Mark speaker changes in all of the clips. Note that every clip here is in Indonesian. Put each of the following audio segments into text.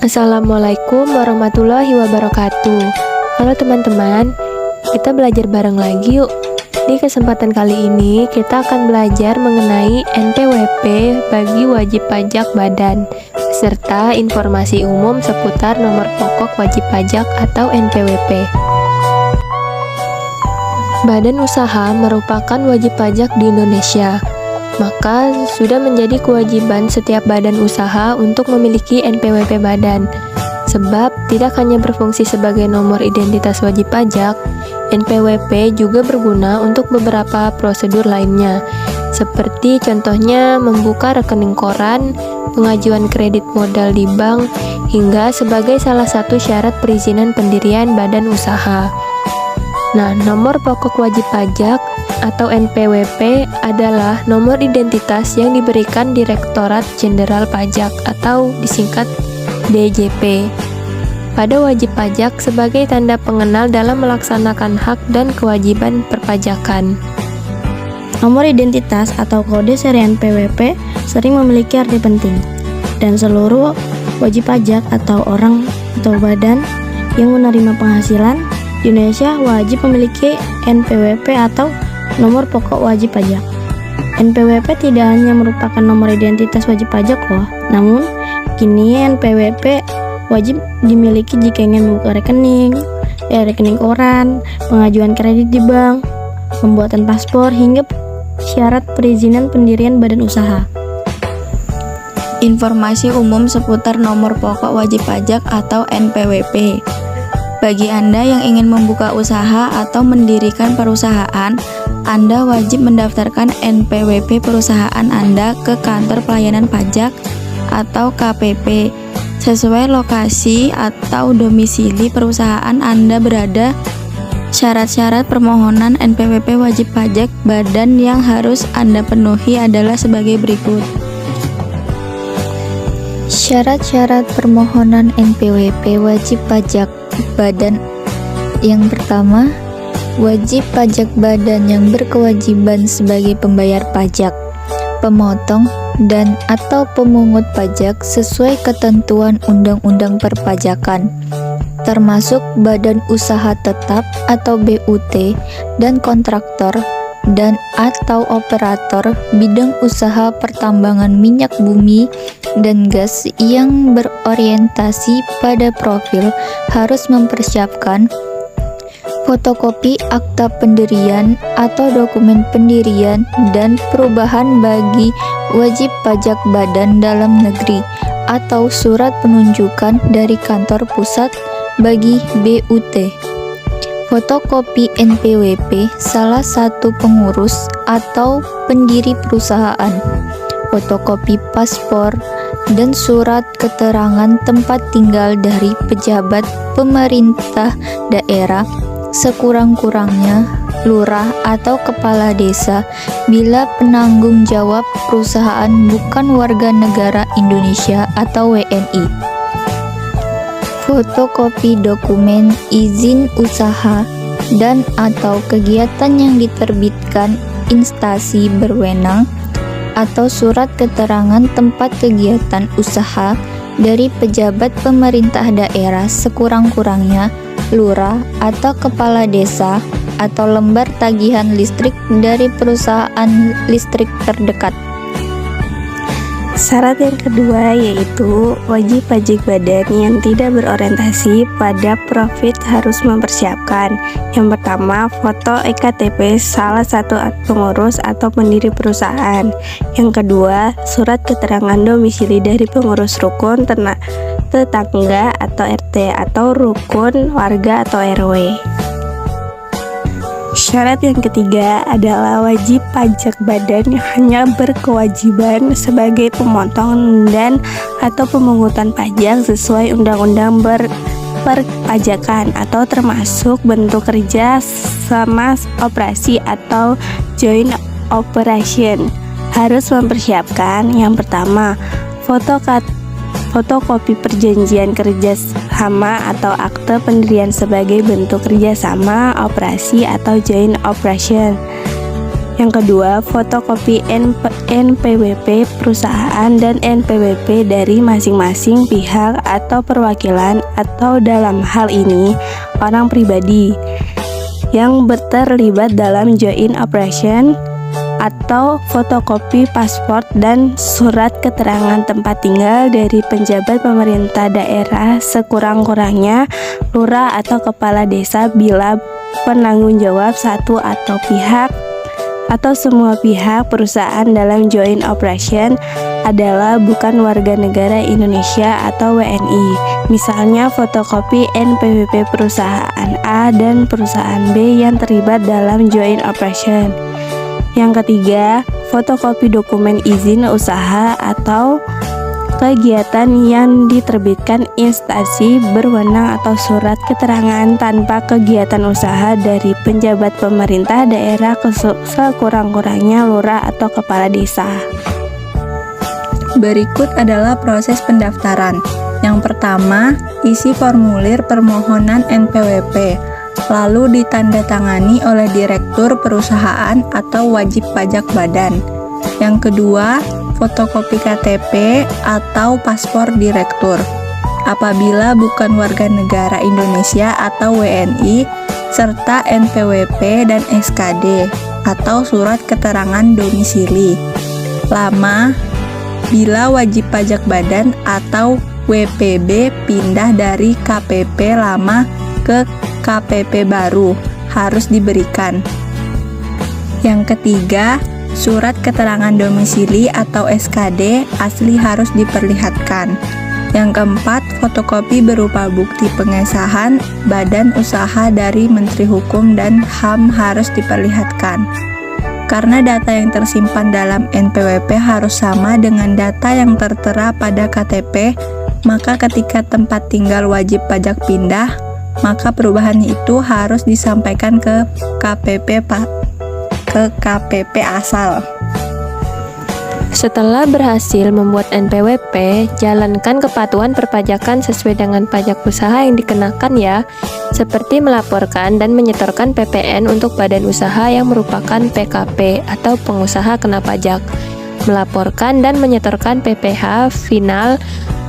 Speaker 1: Assalamualaikum warahmatullahi wabarakatuh. Halo teman-teman, kita belajar bareng lagi yuk. Di kesempatan kali ini kita akan belajar mengenai NPWP bagi wajib pajak badan, serta informasi umum seputar nomor pokok wajib pajak atau NPWP. Badan usaha merupakan wajib pajak di Indonesia. Maka sudah menjadi kewajiban setiap badan usaha untuk memiliki NPWP badan. Sebab tidak hanya berfungsi sebagai nomor identitas wajib pajak, NPWP juga berguna untuk beberapa prosedur lainnya, seperti contohnya membuka rekening koran, pengajuan kredit modal di bank, hingga sebagai salah satu syarat perizinan pendirian badan usaha. Nah, nomor pokok wajib pajak atau NPWP adalah nomor identitas yang diberikan Direktorat Jenderal Pajak atau disingkat DJP pada wajib pajak sebagai tanda pengenal dalam melaksanakan hak dan kewajiban perpajakan.
Speaker 2: Nomor identitas atau kode seri NPWP sering memiliki arti penting, dan seluruh wajib pajak atau orang atau badan yang menerima penghasilan di Indonesia wajib memiliki NPWP atau nomor pokok wajib pajak. NPWP tidak hanya merupakan nomor identitas wajib pajak loh, namun kini NPWP wajib dimiliki jika ingin membuka rekening koran, pengajuan kredit di bank, pembuatan paspor, hingga syarat perizinan pendirian badan usaha.
Speaker 3: Informasi umum seputar nomor pokok wajib pajak atau NPWP. Bagi Anda yang ingin membuka usaha atau mendirikan perusahaan, Anda wajib mendaftarkan NPWP perusahaan Anda ke Kantor Pelayanan Pajak atau KPP sesuai lokasi atau domisili perusahaan Anda berada. Syarat-syarat permohonan NPWP wajib pajak badan yang harus Anda penuhi adalah sebagai berikut.
Speaker 4: Syarat-syarat permohonan NPWP wajib pajak badan. Yang pertama, wajib pajak badan yang berkewajiban sebagai pembayar pajak, pemotong, dan atau pemungut pajak sesuai ketentuan Undang-Undang Perpajakan, termasuk badan usaha tetap atau BUT dan kontraktor dan atau operator bidang usaha pertambangan minyak bumi dan gas yang berorientasi pada profil harus mempersiapkan fotokopi akta pendirian atau dokumen pendirian dan perubahan bagi wajib pajak badan dalam negeri atau surat penunjukan dari kantor pusat bagi BUT. Fotokopi NPWP salah satu pengurus atau pendiri perusahaan, fotokopi paspor, dan surat keterangan tempat tinggal dari pejabat pemerintah daerah, sekurang-kurangnya lurah atau kepala desa bila penanggung jawab perusahaan bukan warga negara Indonesia atau WNI. Fotokopi dokumen izin usaha dan atau kegiatan yang diterbitkan instansi berwenang atau surat keterangan tempat kegiatan usaha dari pejabat pemerintah daerah sekurang-kurangnya lurah atau kepala desa atau lembar tagihan listrik dari perusahaan listrik terdekat.
Speaker 2: Syarat yang kedua yaitu wajib pajak badan yang tidak berorientasi pada profit harus mempersiapkan. Yang pertama, foto EKTP salah satu pengurus atau pendiri perusahaan. Yang kedua, surat keterangan domisili dari pengurus rukun tetangga atau RT atau rukun warga atau RW. Syarat yang ketiga adalah wajib pajak badan yang hanya berkewajiban sebagai pemotong dan atau pemungutan pajak sesuai undang-undang perpajakan atau termasuk bentuk kerja sama operasi atau joint operation. Harus mempersiapkan yang pertama, fotokopi perjanjian kerjasama atau akte pendirian sebagai bentuk kerjasama, operasi atau joint operation. Yang kedua, fotokopi NPWP perusahaan dan NPWP dari masing-masing pihak atau perwakilan, atau dalam hal ini orang pribadi yang terlibat dalam joint operation, atau fotokopi paspor dan surat keterangan tempat tinggal dari penjabat pemerintah daerah, sekurang-kurangnya lurah atau kepala desa, bila penanggung jawab satu atau pihak atau semua pihak perusahaan dalam joint operation adalah bukan warga negara Indonesia atau WNI. Misalnya fotokopi NPWP perusahaan A dan perusahaan B yang terlibat dalam joint operation. Yang ketiga, fotokopi dokumen izin usaha atau kegiatan yang diterbitkan instansi berwenang atau surat keterangan tanpa kegiatan usaha dari penjabat pemerintah daerah, sekurang-kurangnya lurah atau kepala desa.
Speaker 3: Berikut adalah proses pendaftaran. Yang pertama, isi formulir permohonan NPWP, lalu ditandatangani oleh direktur perusahaan atau wajib pajak badan. Yang kedua, fotokopi KTP atau paspor direktur. Apabila bukan warga negara Indonesia atau WNI, serta NPWP dan SKD atau surat keterangan domisili. Lama, bila wajib pajak badan atau WPB pindah dari KPP lama ke KPP baru, harus diberikan. Yang ketiga, surat keterangan domisili atau SKD asli harus diperlihatkan. Yang keempat, fotokopi berupa bukti pengesahan badan usaha dari Menteri Hukum dan HAM harus diperlihatkan. Karena data yang tersimpan dalam NPWP harus sama dengan data yang tertera pada KTP, maka ketika tempat tinggal wajib pajak pindah, maka perubahan itu harus disampaikan ke KPP asal.
Speaker 1: Setelah berhasil membuat NPWP, jalankan kepatuhan perpajakan sesuai dengan pajak usaha yang dikenakan ya, seperti melaporkan dan menyetorkan PPN untuk badan usaha yang merupakan PKP atau pengusaha kena pajak, melaporkan dan menyetorkan PPh final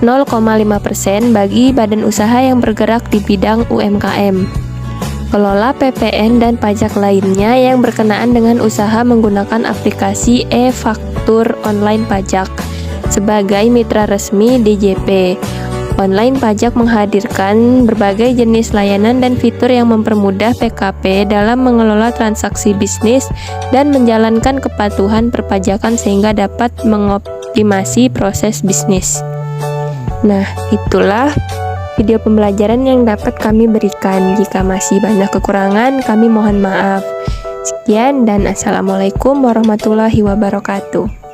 Speaker 1: 0,5% bagi badan usaha yang bergerak di bidang UMKM. Kelola PPN dan pajak lainnya yang berkenaan dengan usaha menggunakan aplikasi e-faktur online pajak sebagai mitra resmi DJP. Online pajak menghadirkan berbagai jenis layanan dan fitur yang mempermudah PKP dalam mengelola transaksi bisnis dan menjalankan kepatuhan perpajakan sehingga dapat mengoptimasi proses bisnis. Nah, itulah video pembelajaran yang dapat kami berikan. Jika masih banyak kekurangan, kami mohon maaf. Sekian dan Assalamualaikum warahmatullahi wabarakatuh.